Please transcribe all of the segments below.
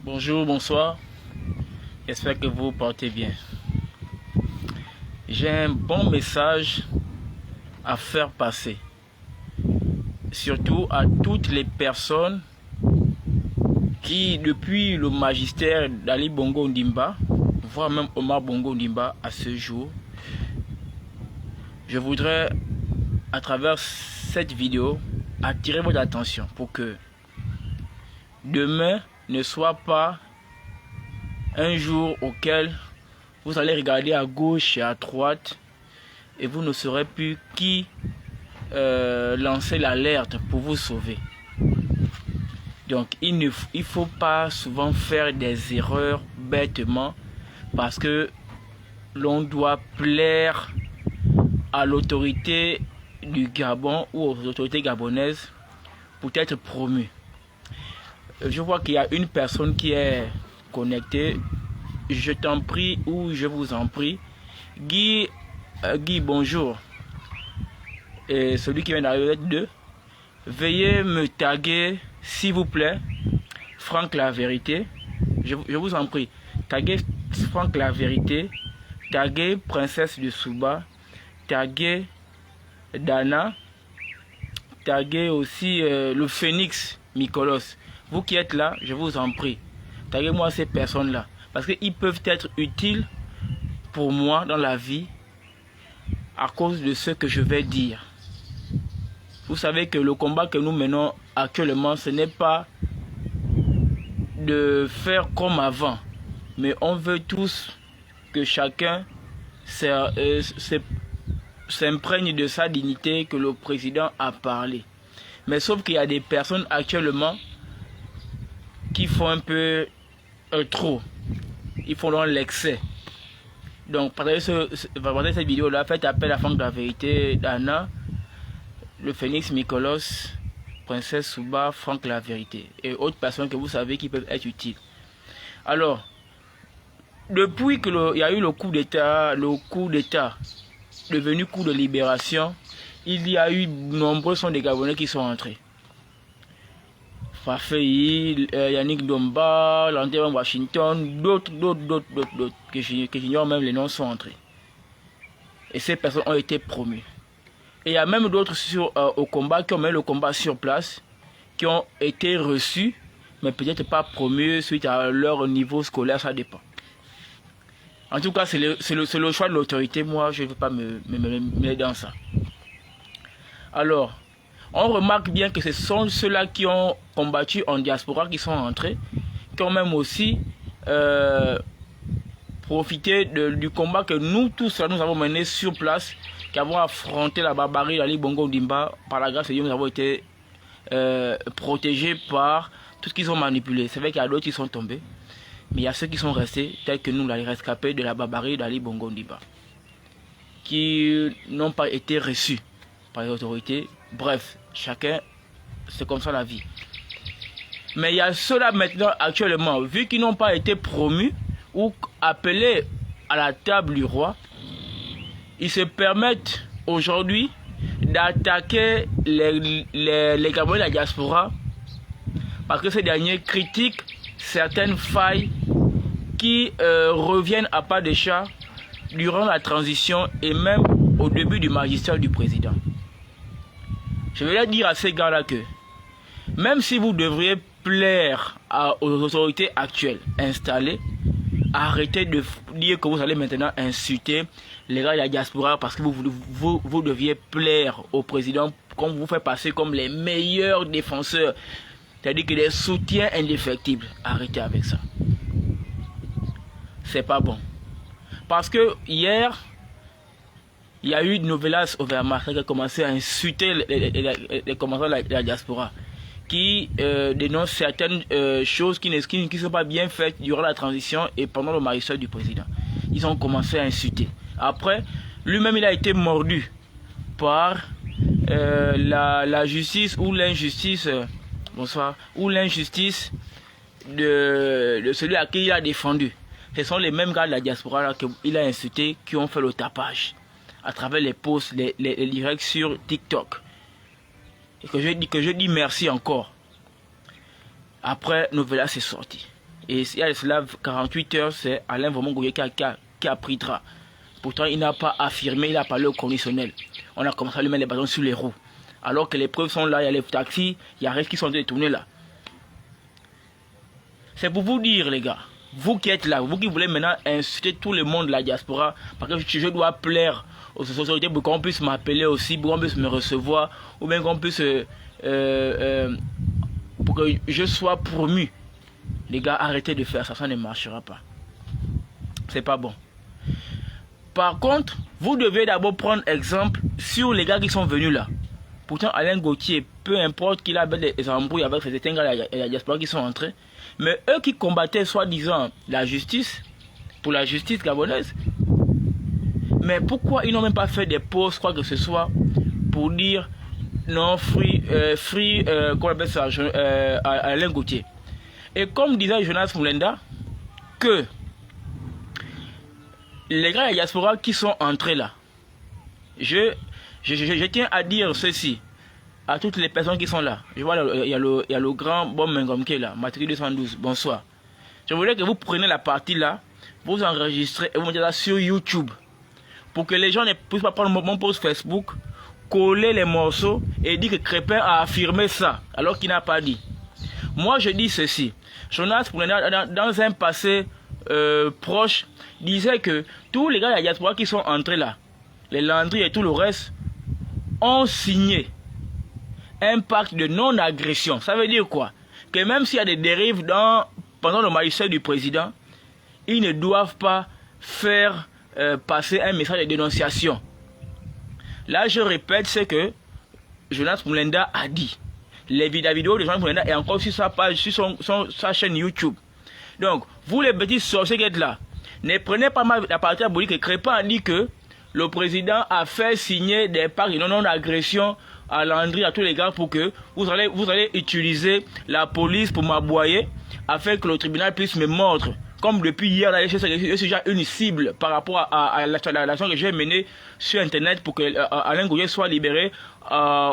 Bonjour, bonsoir. J'espère que vous portez bien. J'ai un bon message à faire passer. Surtout à toutes les personnes qui, depuis le magistère d'Ali Bongo Ondimba, voire même Omar Bongo Ondimba à ce jour, je voudrais, à travers cette vidéo, attirer votre attention pour que demain ne soit pas un jour auquel vous allez regarder à gauche et à droite et vous ne saurez plus qui lancer l'alerte pour vous sauver. Donc il ne faut pas souvent faire des erreurs bêtement parce que l'on doit plaire à l'autorité du Gabon ou aux autorités gabonaises pour être promu. Je vois qu'il y a une personne qui est connectée. Je t'en prie ou je vous en prie. Guy, bonjour. Et celui qui vient d'arriver de, veuillez me taguer, s'il vous plaît, Franck la vérité. Je vous en prie. Taguer Franck la vérité. Taguer Princesse de Souba. Taguer Dana. Taguer aussi le Phénix Mikolos. Vous qui êtes là, je vous en prie. Taguez-moi ces personnes-là. Parce qu'ils peuvent être utiles pour moi dans la vie à cause de ce que je vais dire. Vous savez que le combat que nous menons actuellement, ce n'est pas de faire comme avant. Mais on veut tous que chacun s'imprègne de sa dignité que le président a parlé. Mais sauf qu'il y a des personnes actuellement qui font un peu trop. Ils font dans l'excès. Donc, partagez cette vidéo-là, faites appel à Franck de la vérité, Dana, le Phénix Mikolos, Princesse Souba, Franck la vérité et autres personnes que vous savez qui peuvent être utiles. Alors, depuis qu'il y a eu le coup d'État devenu coup de libération, il y a eu nombreux sont des Gabonais qui sont entrés. Fafei, Yannick Domba, Landry Washington, d'autres que j'ignore même les noms sont entrés. Et ces personnes ont été promues. Et il y a même d'autres au combat qui ont mené le combat sur place, qui ont été reçus, mais peut-être pas promus suite à leur niveau scolaire, ça dépend. En tout cas, c'est le choix de l'autorité. Moi, je ne veux pas me mêler dans ça. Alors, on remarque bien que ce sont ceux-là qui ont combattu en diaspora qui sont entrés, qui ont même aussi profité du combat que nous tous nous avons mené sur place, qui avons affronté la barbarie d'Ali Bongo Ondimba. Par la grâce de Dieu, nous avons été protégés par tout ce qu'ils ont manipulé. C'est vrai qu'il y a d'autres qui sont tombés, mais il y a ceux qui sont restés, tels que nous, les rescapés de la barbarie d'Ali Bongo Ondimba, qui n'ont pas été reçus par les autorités. Bref, chacun, c'est comme ça la vie. Mais il y a ceux-là maintenant, actuellement, vu qu'ils n'ont pas été promus ou appelés à la table du roi, ils se permettent aujourd'hui d'attaquer les Gabonais de la diaspora parce que ces derniers critiquent certaines failles qui reviennent à pas de chat durant la transition et même au début du magistère du président. Je vais dire à ces gars-là que même si vous devriez plaire aux autorités actuelles installées, arrêtez de dire que vous allez maintenant insulter les gars de la diaspora parce que vous deviez plaire au président, comme vous faites passer comme les meilleurs défenseurs, c'est-à-dire que des soutiens indéfectibles. Arrêtez avec ça. C'est pas bon. Parce que hier, il y a eu Novelas Overmars qui a commencé à insulter les commandants de la diaspora, qui dénoncent certaines choses qui ne sont pas bien faites durant la transition et pendant le magistère du président. Ils ont commencé à insulter. Après, lui-même, il a été mordu par la justice ou l'injustice, ou l'injustice de celui à qui il a défendu. Ce sont les mêmes gars de la diaspora qu'il a insulté qui ont fait le tapage à travers les posts, les directs sur TikTok. Et que je dis merci encore. Après, Novelas est sorti. Et il y a cela 48 heures, c'est Alain Vraiment Goye qui a pris train. Pourtant, il n'a pas affirmé, il a parlé au conditionnel. On a commencé à lui mettre les bâtons sur les roues. Alors que les preuves sont là, il y a les taxis, il y a reste qui sont détournés là. C'est pour vous dire, les gars, vous qui êtes là, vous qui voulez maintenant insulter tout le monde de la diaspora, parce que je dois plaire aux autorités pour qu'on puisse m'appeler aussi, pour qu'on puisse me recevoir, ou bien qu'on puisse, pour que je sois promu. Les gars, arrêtez de faire ça, ça ne marchera pas. C'est pas bon. Par contre, vous devez d'abord prendre exemple sur les gars qui sont venus là. Pourtant, Alain Gauthier, peu importe qu'il avait des embrouilles avec certains gars et la diaspora qui sont entrés, mais eux qui combattaient soi-disant la justice, pour la justice gabonaise, mais pourquoi ils n'ont même pas fait des pauses, quoi que ce soit, pour dire non, qu'on appelle ça, Alain Gauthier. Et comme disait Jonas Moulenda, que les gars de la diaspora qui sont entrés là, je tiens à dire ceci à toutes les personnes qui sont là. Je vois, il y a le grand Bon Mengom qui est là, matricule 212, bonsoir. Je voulais que vous preniez la partie là, vous enregistrez et vous mettez là sur YouTube. Pour que les gens ne puissent pas prendre mon post Facebook, coller les morceaux et dire que Crépin a affirmé ça, alors qu'il n'a pas dit. Moi je dis ceci. Jonas, dans un passé proche, disait que tous les gars de la diaspora qui sont entrés là, les Landry et tout le reste, ont signé un pacte de non-agression. Ça veut dire quoi? Que même s'il y a des dérives pendant le magistère du président, ils ne doivent pas faire passer un message de dénonciation. Là, je répète ce que Jonas Moulenda a dit. Les vidéos de Jonas Moulenda est encore sur sa page, sur sa chaîne YouTube. Donc, vous les petits sorciers qui êtes là, ne prenez pas mal la partie abolique que Crépin a dit que le président a fait signer des pactes de non-agression à Landry, à tous les gars, pour que vous allez utiliser la police pour m'aboyer afin que le tribunal puisse me mordre. Comme depuis hier, je suis déjà une cible par rapport à l'action que j'ai menée sur Internet pour que Alain Gauthier soit libéré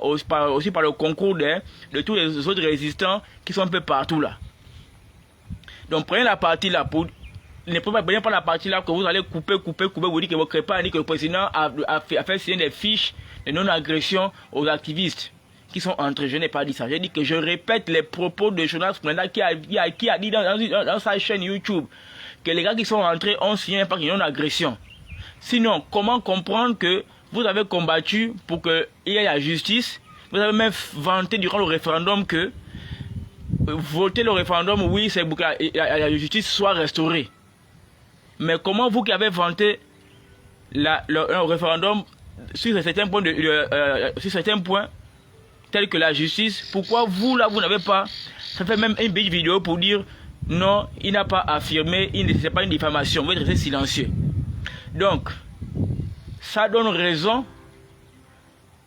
aussi par le concours de tous les autres résistants qui sont un peu partout là. Donc prenez la partie là pour... Ne prenez pas la partie là que vous allez couper, vous dites que votre Crépin a dit que le président a fait signer des fiches de non-agression aux activistes qui sont entrés. Je n'ai pas dit ça. J'ai dit que je répète les propos de Jonas Moulenda qui a dit dans sa chaîne YouTube que les gars qui sont entrés ont signé un pacte de non-agression. Sinon, comment comprendre que vous avez combattu pour qu'il y ait la justice? Vous avez même vanté durant le référendum que voter le référendum, oui, c'est pour que la justice soit restaurée. Mais comment vous qui avez vanté le référendum sur certains points, tels que la justice, pourquoi vous là vous n'avez pas fait même une petite vidéo pour dire non, il n'a pas affirmé, c'est pas une diffamation, vous êtes resté silencieux. Donc, ça donne raison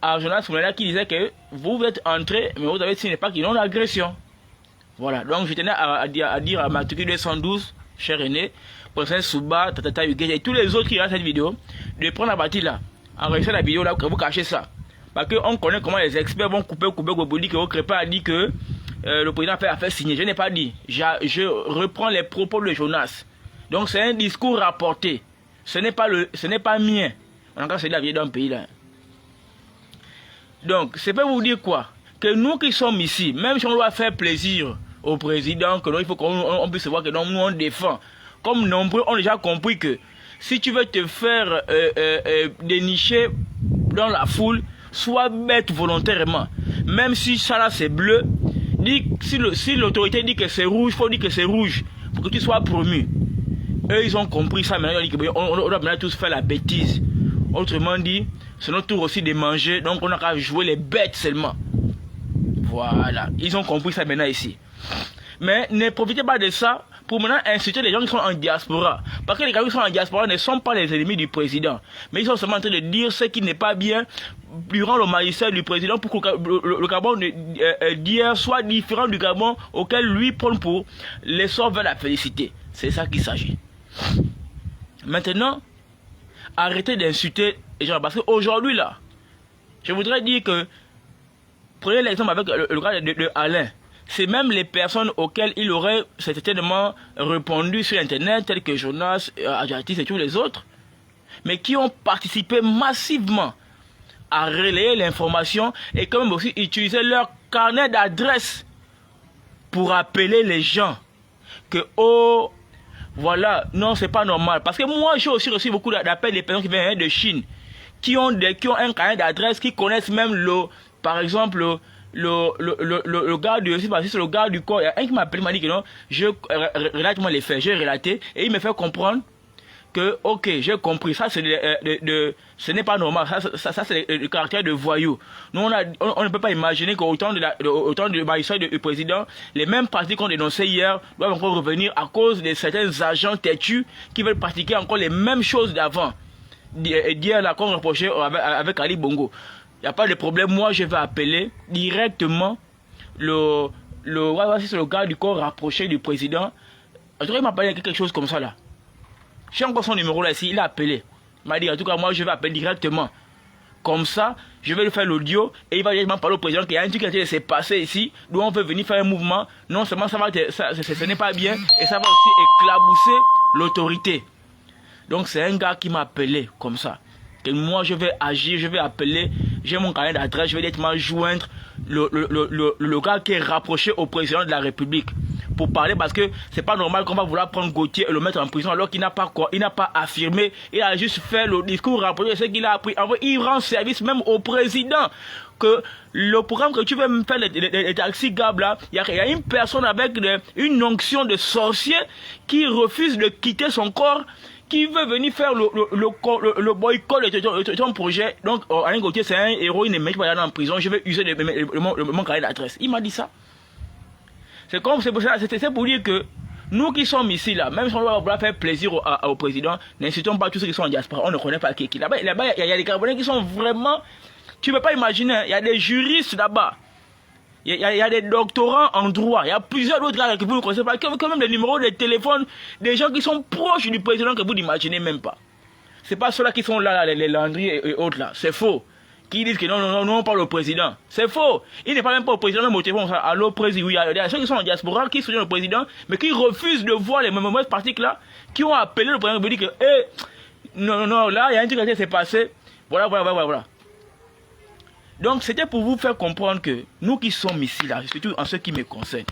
à Jonas Moulenda qui disait que vous êtes entré, mais vous avez signé pas qu'il y a une agression. Voilà, donc je tenais à dire à matricule 212, cher aîné, Professeur Souba, Tata Ugué et tous les autres qui regardent cette vidéo, de prendre la partie là, enregistrer la vidéo là, que vous cachez ça. Parce qu'on connaît comment les experts vont couper, vous dites que votre Crépin a dit que le président a fait signer. Je n'ai pas dit. Je reprends les propos de Jonas. Donc c'est un discours rapporté. Ce n'est pas mien. On a encore c'est la vie d'un pays là. Donc, c'est pour vous dire quoi? Que nous qui sommes ici, même si on doit faire plaisir au président, que il faut qu'on puisse voir que nous on défend. Comme nombreux ont déjà compris que si tu veux te faire dénicher dans la foule, sois bête volontairement. Même si ça là c'est bleu, si l'autorité dit que c'est rouge, il faut dire que c'est rouge pour que tu sois promu. Eux ils ont compris ça, maintenant ils disent qu'on doit maintenant tous faire la bêtise. Autrement dit, c'est notre tour aussi de manger, donc on a qu'à jouer les bêtes seulement. Voilà, ils ont compris ça maintenant ici. Mais ne profitez pas de ça pour maintenant insulter les gens qui sont en diaspora. Parce que les gens qui sont en diaspora ne sont pas les ennemis du président. Mais ils sont seulement en train de dire ce qui n'est pas bien durant le magistère du président pour que le Gabon d'hier soit différent du Gabon auquel lui prend pour l'essor vers la félicité. C'est ça qu'il s'agit. Maintenant, arrêtez d'insulter les gens. Parce qu'aujourd'hui là, je voudrais dire que, prenez l'exemple avec le cas de Alain. c'est même les personnes auxquelles il aurait certainement répondu sur Internet, tels que Jonas, Adjatis et tous les autres, mais qui ont participé massivement à relayer l'information et quand même aussi utiliser leur carnet d'adresse pour appeler les gens que, oh, voilà, non, c'est pas normal. Parce que moi, j'ai aussi reçu beaucoup d'appels des personnes qui viennent de Chine, qui ont un carnet d'adresse, qui connaissent même par exemple, le gars du, c'est le gars du corps. Il y a un qui m'a appelé, m'a dit que non, je relate moi les faits, j'ai relaté, et il me fait comprendre que, ok, j'ai compris, ça c'est ce n'est pas normal, ça c'est le caractère de voyou. Nous on ne peut pas imaginer qu'au temps de magistrat du président, les mêmes pratiques qu'on dénonçait hier doivent encore revenir à cause de certains agents têtus qui veulent pratiquer encore les mêmes choses d'avant. D'hier là qu'on reprochait avec Ali Bongo. Il n'y a pas de problème, moi je vais appeler directement le gars du corps rapproché du président. En tout cas il m'a parlé de quelque chose comme ça là. J'ai encore son numéro là ici, il a appelé. Il m'a dit en tout cas moi je vais appeler directement. Comme ça, je vais lui faire l'audio et il va directement parler au président qu'il y a un truc qui s'est passé ici, d'où on veut venir faire un mouvement. Non seulement ce n'est pas bien et ça va aussi éclabousser l'autorité. Donc c'est un gars qui m'a appelé comme ça. Que moi je vais agir, je vais appeler, j'ai mon carnet d'adresse, je vais directement joindre le gars qui est rapproché au président de la République pour parler parce que c'est pas normal qu'on va vouloir prendre Gauthier et le mettre en prison alors qu'il n'a pas quoi, il n'a pas affirmé, il a juste fait le discours rapproché de ce qu'il a appris. Il rend service même au président. Que le programme que tu veux me faire les taxis gab là, il y a une personne avec une onction de sorcier qui refuse de quitter son corps, qui veut venir faire le boycott de ton projet. Donc Alain Gauthier c'est un héros, il ne mérite pas d'aller en prison, je vais user mon carnet d'adresse. Il m'a dit ça. C'est pour dire que nous qui sommes ici là, même si on doit vouloir faire plaisir au président, n'incitons pas tous ceux qui sont en diaspora, on ne connaît pas qui. Là-bas, il y a des Gabonais qui sont vraiment, tu ne peux pas imaginer, il y a des juristes là-bas, il y a des doctorants en droit, il y a plusieurs autres gars que vous ne connaissez pas, quand même des numéros de téléphone, des gens qui sont proches du président que vous n'imaginez même pas. Ce n'est pas ceux-là qui sont là, les Landry et autres là, c'est faux. Qui disent que non, on parle au président. C'est faux. Il n'est pas même pas au président, même au téléphone. Allô, président. Oui, il y a ceux qui sont en diaspora, qui soutiennent le président, mais qui refusent de voir les mauvaises pratiques là, qui ont appelé le président pour dire que, non, là, il y a un truc qui s'est passé. Voilà. Donc, c'était pour vous faire comprendre que nous qui sommes ici là, surtout en ce qui me concerne,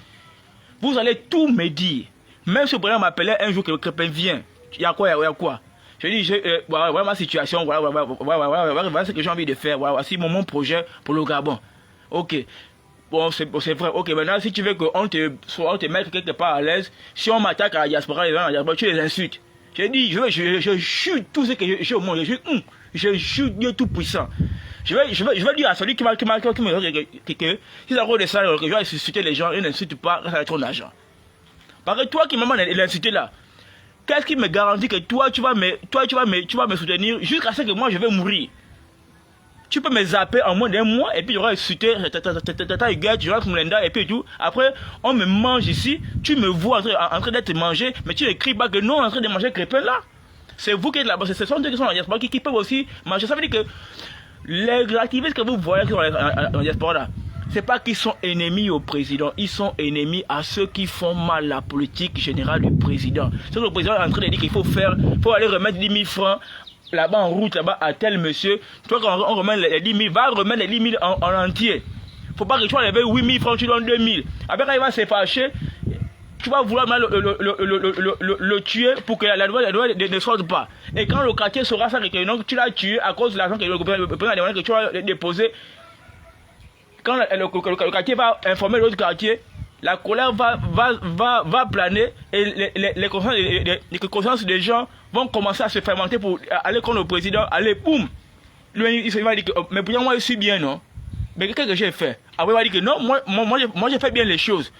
vous allez tout me dire. Même si le président m'appelait un jour que le Crépin vient, il y a quoi? Je dis, voilà ma situation, voilà ce que j'ai envie de faire, voilà, voici mon projet pour le Gabon. Ok, bon, c'est vrai, ok, maintenant si tu veux qu'on te mette quelque part à l'aise, si on m'attaque à la diaspora, tu les insultes. Je dis, je chute tout ce que j'ai au monde, je chute Dieu tout puissant. Je vais dire à celui qui me que si ça redescend, que je vais insulter les gens, ils n'insultent pas, ça va être ton argent. Parce que toi qui m'as l'insulté là, qu'est-ce qui me garantit que toi tu vas me soutenir jusqu'à ce que moi je vais mourir? Tu peux me zapper en moins d'un mois et puis j'aurai insulté Tata Huguette, Jonas Moulenda et puis tout. Après on me mange ici, tu me vois en train d'être mangé, mais tu écris pas que non en train de manger Crépin là. C'est vous qui êtes là-bas, ce sont ceux qui sont en diaspora qui peuvent aussi manger. Ça veut dire que les activistes que vous voyez qui sont en diaspora là, c'est pas qu'ils sont ennemis au président, ils sont ennemis à ceux qui font mal la politique générale du président. C'est que le président est en train de dire qu'il faut aller remettre 10 000 francs là-bas en route, là-bas à tel monsieur. Toi quand on remet les 10 000, va remettre les 10 000 en entier. Faut pas que tu enlèves 8 000 francs, tu donnes 2 000. Après quand il va se fâcher, tu vas vouloir le tuer pour que la loi ne sorte pas. Et quand le quartier saura ça, que tu l'as tué à cause de l'argent que le président a demandé que tu vas déposer, quand le quartier va informer l'autre quartier, la colère va planer et les consciences des gens vont commencer à se fermenter pour aller contre le président. Allez, boum! Lui, il va dire que, mais pour moi, je suis bien, non? Mais qu'est-ce que j'ai fait? Après, il va dire que non, moi j'ai fait bien les choses.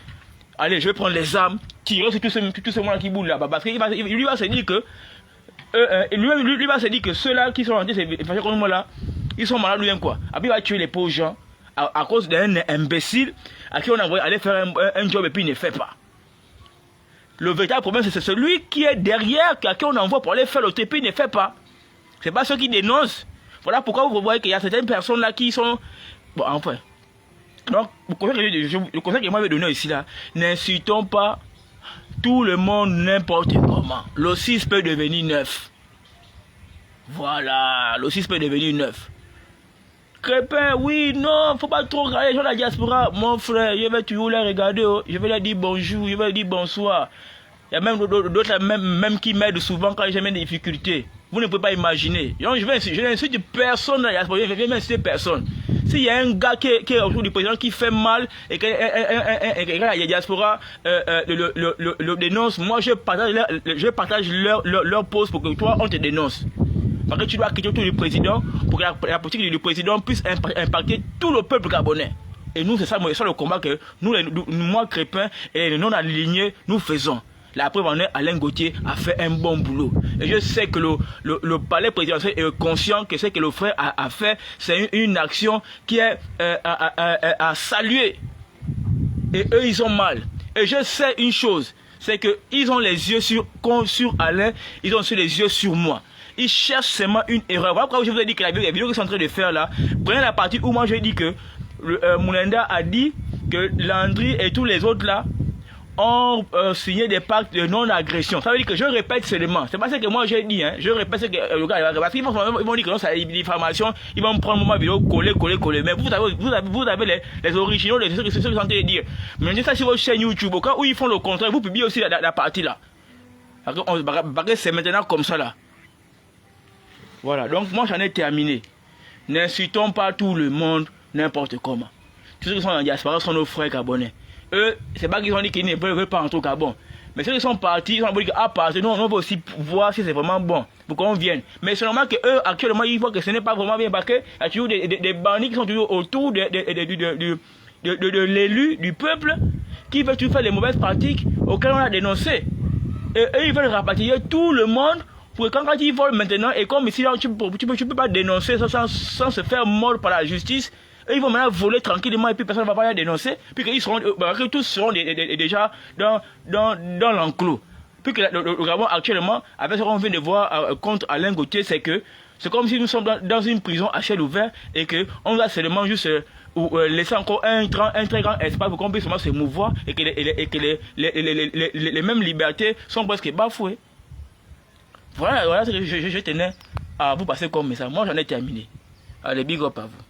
Allez, je vais prendre les armes, tirer sur tous ces gens qui bougent là-bas. Parce qu'il va se dire que, lui va se dire que ceux-là qui sont en train de se faire contre moi là, ils sont malades ou bien quoi? Après, il va tuer les pauvres gens. À cause d'un imbécile à qui on a envoyé aller faire un job et puis il ne fait pas. Le véritable problème, c'est celui qui est derrière, à qui on envoie pour aller faire le TP, il ne fait pas. Ce n'est pas ceux qui dénoncent. Voilà pourquoi vous voyez qu'il y a certaines personnes là qui sont... Bon, enfin, Donc, le conseil que moi vais donner ici, là, n'insultons pas tout le monde n'importe comment. L'O6 peut devenir neuf. Voilà, l'O6 peut devenir neuf. Crépin, oui, non, faut pas trop regarder les gens de la diaspora. Mon frère, je vais toujours les regarder, oh. Je vais leur dire bonjour, je vais leur dire bonsoir. Il y a même d'autres même qui m'aident souvent quand j'ai des difficultés. Vous ne pouvez pas imaginer. Donc, je n'insulte personne dans la diaspora, je ne vais insulter personne. S'il y a un gars qui est autour du président qui fait mal et que la diaspora le dénonce, moi je partage leur poste pour que toi on te dénonce. Parce que tu dois quitter autour du président pour que la politique du président puisse impacter tout le peuple gabonais. Et nous, c'est ça le combat que moi, Crépin et les non-alignés, nous faisons. La preuve en est, Alain Gauthier a fait un bon boulot. Et je sais que le palais présidentiel est conscient que ce que le frère a fait, c'est une action qui est à saluer. Et eux, ils ont mal. Et je sais une chose, c'est qu'ils ont les yeux sur Alain, ils ont aussi les yeux sur moi. Ils cherchent seulement une erreur. Voilà pourquoi je vous ai dit que la vidéo qu'ils sont en train de faire là, prenez la partie où moi je dis que Moulenda a dit que Landry et tous les autres là ont signé des pactes de non-agression. Ça veut dire que je répète seulement. C'est pas ce que moi j'ai dit, hein. Je répète ce que le gars, parce qu'ils vont dire que non, c'est une diffamation. Ils vont me prendre ma vidéo, coller. Mais vous avez les originaux de ce que sont en train de dire. Mais je dis ça sur votre chaîne YouTube. Au cas où ils font le contraire, vous publiez aussi la partie là. Parce que c'est maintenant comme ça là. Voilà, donc moi j'en ai terminé. N'insultons pas tout le monde n'importe comment. Tous ceux qui sont en diaspora sont nos frères gabonais. Eux, c'est pas qu'ils ont dit qu'ils ne veulent pas entrer au Gabon. Mais ceux qui sont partis, ils ont dit que nous on veut aussi voir si c'est vraiment bon pour qu'on vienne. Mais c'est normal qu'eux, actuellement, ils voient que ce n'est pas vraiment bien parce qu'il y a toujours des bandits qui sont toujours autour de l'élu, du peuple, qui veulent toujours faire les mauvaises pratiques auxquelles on a dénoncé. Et eux, ils veulent rapatrier tout le monde. Pour quand ils volent maintenant, et comme ici, tu peux pas dénoncer ça sans se faire mordre par la justice, ils vont maintenant voler tranquillement et puis personne ne va pas les dénoncer, puis que tous seront déjà dans l'enclos. Puis que le Gabon actuellement, avec ce qu'on vient de voir contre Alain Gauthier, c'est comme si nous sommes dans une prison à ciel ouvert et qu'on doit seulement juste laisser encore un très grand espace pour qu'on puisse se mouvoir et que les mêmes libertés sont presque bafouées. Voilà ce que je tenais à vous passer comme message. Moi, j'en ai terminé. Allez, big up à vous.